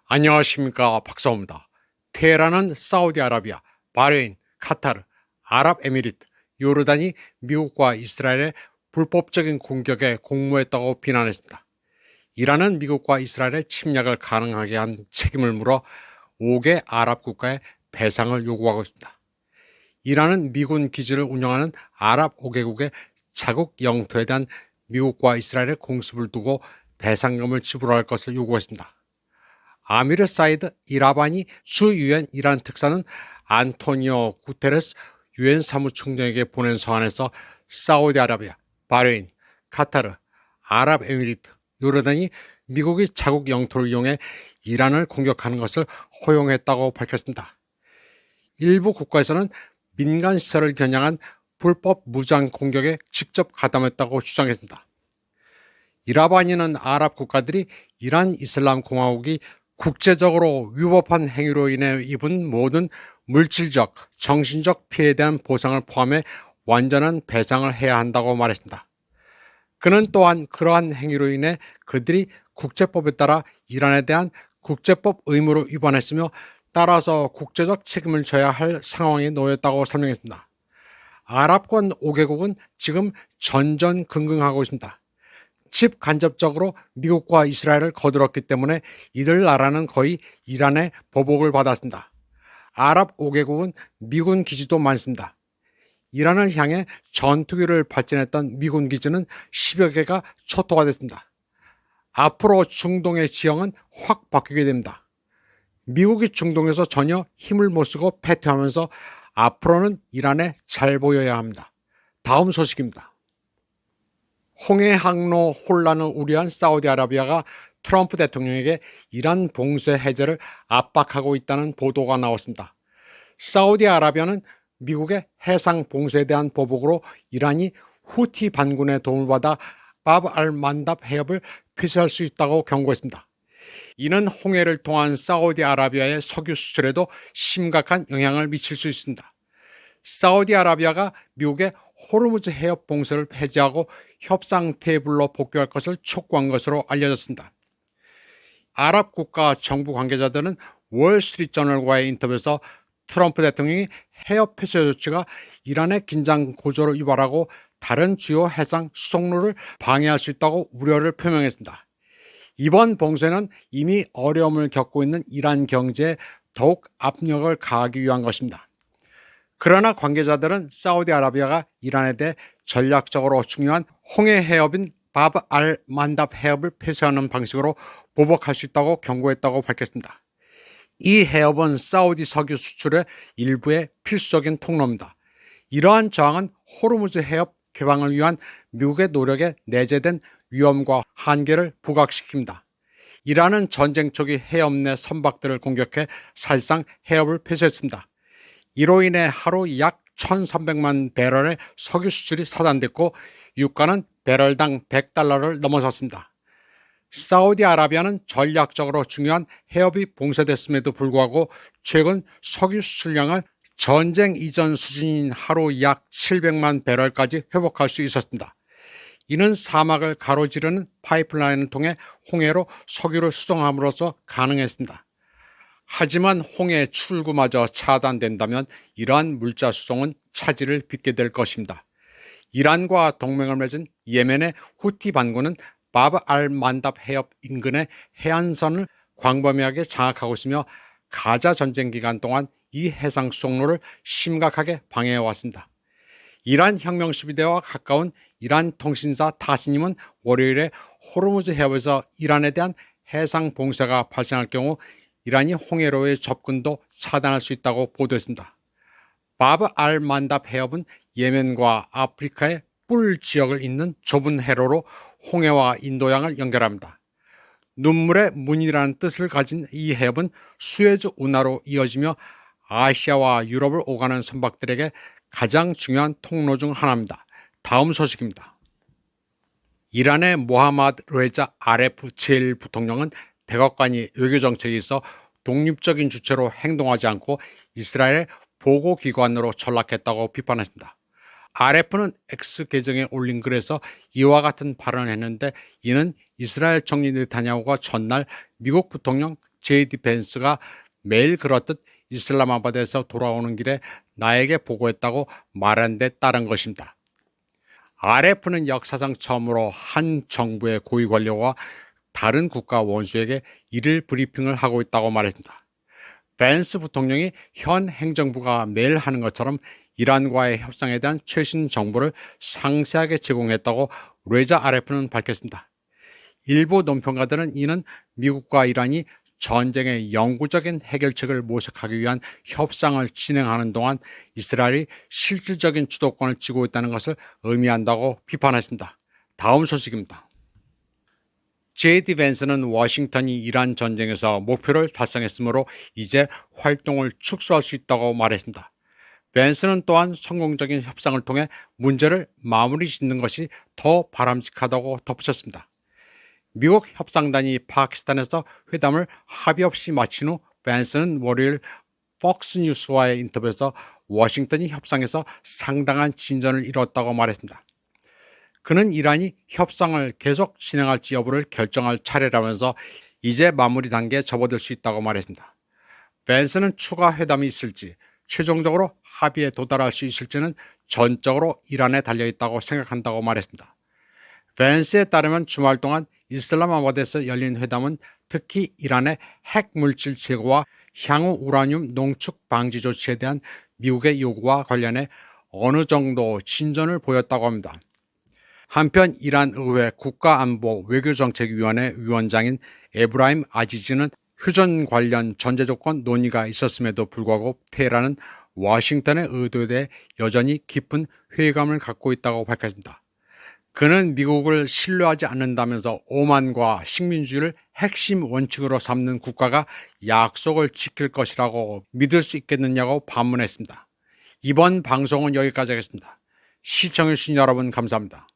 안녕하십니까, 박사호입니다. 테헤란은 사우디아라비아, 바레인, 카타르, 아랍에미리트, 요르단이 미국과 이스라엘의 불법적인 공격에 공모했다고 비난했습니다. 이란은 미국과 이스라엘의 침략을 가능하게 한 책임을 물어 5개 아랍 국가에 배상을 요구하고 있습니다. 이란은 미군 기지를 운영하는 아랍 5개국의 자국 영토에 대한 미국과 이스라엘의 공습을 두고 배상금을 지불할 것을 요구했습니다. 아미르 사이드 이라바니 주 유엔 이란 특사는 안토니오 구테레스 유엔 사무총장에게 보낸 서한에서 사우디아라비아, 바레인, 카타르, 아랍에미리트, 요르단이 미국이 자국 영토를 이용해 이란을 공격하는 것을 허용했다고 밝혔습니다. 일부 국가에서는 민간 시설을 겨냥한 불법 무장 공격에 직접 가담했다고 주장했습니다. 이라바니는 아랍 국가들이 이란 이슬람 공화국이 국제적으로 위법한 행위로 인해 입은 모든 물질적, 정신적 피해에 대한 보상을 포함해 완전한 배상을 해야 한다고 말했습니다. 그는 또한 그러한 행위로 인해 그들이 국제법에 따라 이란에 대한 국제법 의무를 위반했으며 따라서 국제적 책임을 져야 할 상황에 놓였다고 설명했습니다. 아랍권 5개국은 지금 전전긍긍하고 있습니다. 직간접적으로 미국과 이스라엘을 거들었기 때문에 이들 나라는 거의 이란의 보복을 받았습니다. 아랍 5개국은 미군 기지도 많습니다. 이란을 향해 전투기를 발진했던 미군 기지는 10여 개가 초토화 됐습니다. 앞으로 중동의 지형은 확 바뀌게 됩니다. 미국이 중동에서 전혀 힘을 못 쓰고 패퇴하면서 앞으로는 이란에 잘 보여야 합니다. 다음 소식입니다. 홍해 항로 혼란을 우려한 사우디아라비아가 트럼프 대통령에게 이란 봉쇄 해제를 압박하고 있다는 보도가 나왔습니다. 사우디아라비아는 미국의 해상 봉쇄에 대한 보복으로 이란이 후티 반군의 도움을 받아 바브 알 만답 해협을 폐쇄할 수 있다고 경고했습니다. 이는 홍해를 통한 사우디아라비아의 석유 수출에도 심각한 영향을 미칠 수 있습니다. 사우디아라비아가 미국의 호르무즈 해협 봉쇄를 폐지하고 협상 테이블로 복귀할 것을 촉구한 것으로 알려졌습니다. 아랍 국가 정부 관계자들은 월스트리트저널과의 인터뷰에서 트럼프 대통령이 해협 폐쇄 조치가 이란의 긴장 고조를 유발하고 다른 주요 해상 수송로를 방해할 수 있다고 우려를 표명했습니다. 이번 봉쇄는 이미 어려움을 겪고 있는 이란 경제에 더욱 압력을 가하기 위한 것입니다. 그러나 관계자들은 사우디아라비아가 이란에 대해 전략적으로 중요한 홍해 해협인 바브 알 만답 해협을 폐쇄하는 방식으로 보복할 수 있다고 경고했다고 밝혔습니다. 이 해협은 사우디 석유 수출의 일부의 필수적인 통로입니다. 이러한 저항은 호르무즈 해협 개방을 위한 미국의 노력에 내재된 위험과 한계를 부각시킵니다. 이란은 전쟁 초기 해협 내 선박들을 공격해 사실상 해협을 폐쇄했습니다. 이로 인해 하루 약 1,300만 배럴의 석유 수출이 차단됐고 유가는 배럴당 $100를 넘어섰습니다. 사우디아라비아는 전략적으로 중요한 해협이 봉쇄됐음에도 불구하고 최근 석유 수출량을 전쟁 이전 수준인 하루 약 700만 배럴까지 회복할 수 있었습니다. 이는 사막을 가로지르는 파이프라인을 통해 홍해로 석유를 수송함으로써 가능했습니다. 하지만 홍해 출구마저 차단된다면 이러한 물자 수송은 차질을 빚게 될 것입니다. 이란과 동맹을 맺은 예멘의 후티 반군은 바브 알 만답 해협 인근의 해안선을 광범위하게 장악하고 있으며 가자 전쟁 기간 동안 이 해상 수송로를 심각하게 방해해왔습니다. 이란 혁명수비대와 가까운 이란 통신사 타스님은 월요일에 호르무즈 해협에서 이란에 대한 해상 봉쇄가 발생할 경우 이란이 홍해로의 접근도 차단할 수 있다고 보도했습니다. 바브 알 만답 해협은 예멘과 아프리카의 뿔 지역을 잇는 좁은 해로로 홍해와 인도양을 연결합니다. 눈물의 문이라는 뜻을 가진 이 해협은 수에즈 운하로 이어지며 아시아와 유럽을 오가는 선박들에게 가장 중요한 통로 중 하나입니다. 다음 소식입니다. 이란의 모하마드 레자 아레프 제1부통령은 백악관이 외교정책에 있어 독립적인 주체로 행동하지 않고 이스라엘의 보고기관으로 전락했다고 비판했습니다. 아레프는 X 계정에 올린 글에서 이와 같은 발언을 했는데 이는 이스라엘 총리 네타냐후가 전날 미국 부통령 JD 벤스가 매일 그렇듯 이슬람마바드에서 돌아오는 길에 나에게 보고했다고 말한 데 따른 것입니다. RF는 역사상 처음으로 한 정부의 고위 관료가 다른 국가 원수에게 이를 브리핑을 하고 있다고 말했습니다. 벤스 부통령이 현 행정부가 매일 하는 것처럼 이란과의 협상에 대한 최신 정보를 상세하게 제공했다고 레자 RF는 밝혔습니다. 일부 논평가들은 이는 미국과 이란이 전쟁의 영구적인 해결책을 모색하기 위한 협상을 진행하는 동안 이스라엘이 실질적인 주도권을 쥐고 있다는 것을 의미한다고 비판했습니다. 다음 소식입니다. JD 벤스는 워싱턴이 이란 전쟁에서 목표를 달성했으므로 이제 활동을 축소할 수 있다고 말했습니다. 벤스는 또한 성공적인 협상을 통해 문제를 마무리 짓는 것이 더 바람직하다고 덧붙였습니다. 미국 협상단이 파키스탄에서 회담을 합의 없이 마친 후 벤스는 월요일 폭스뉴스와의 인터뷰에서 워싱턴이 협상에서 상당한 진전을 이뤘다고 말했습니다. 그는 이란이 협상을 계속 진행할지 여부를 결정할 차례라면서 이제 마무리 단계에 접어들 수 있다고 말했습니다. 벤스는 추가 회담이 있을지, 최종적으로 합의에 도달할 수 있을지는 전적으로 이란에 달려있다고 생각한다고 말했습니다. 벤스에 따르면 주말 동안 이슬람마바드에서 열린 회담은 특히 이란의 핵물질 제거와 향후 우라늄 농축 방지 조치에 대한 미국의 요구와 관련해 어느 정도 진전을 보였다고 합니다. 한편 이란 의회 국가안보 외교정책위원회 위원장인 에브라임 아지즈는 휴전 관련 전제조건 논의가 있었음에도 불구하고 테헤란은 워싱턴의 의도에 대해 여전히 깊은 회의감을 갖고 있다고 밝혔습니다. 그는 미국을 신뢰하지 않는다면서 오만과 식민주의를 핵심 원칙으로 삼는 국가가 약속을 지킬 것이라고 믿을 수 있겠느냐고 반문했습니다. 이번 방송은 여기까지 하겠습니다. 시청해주신 여러분 감사합니다.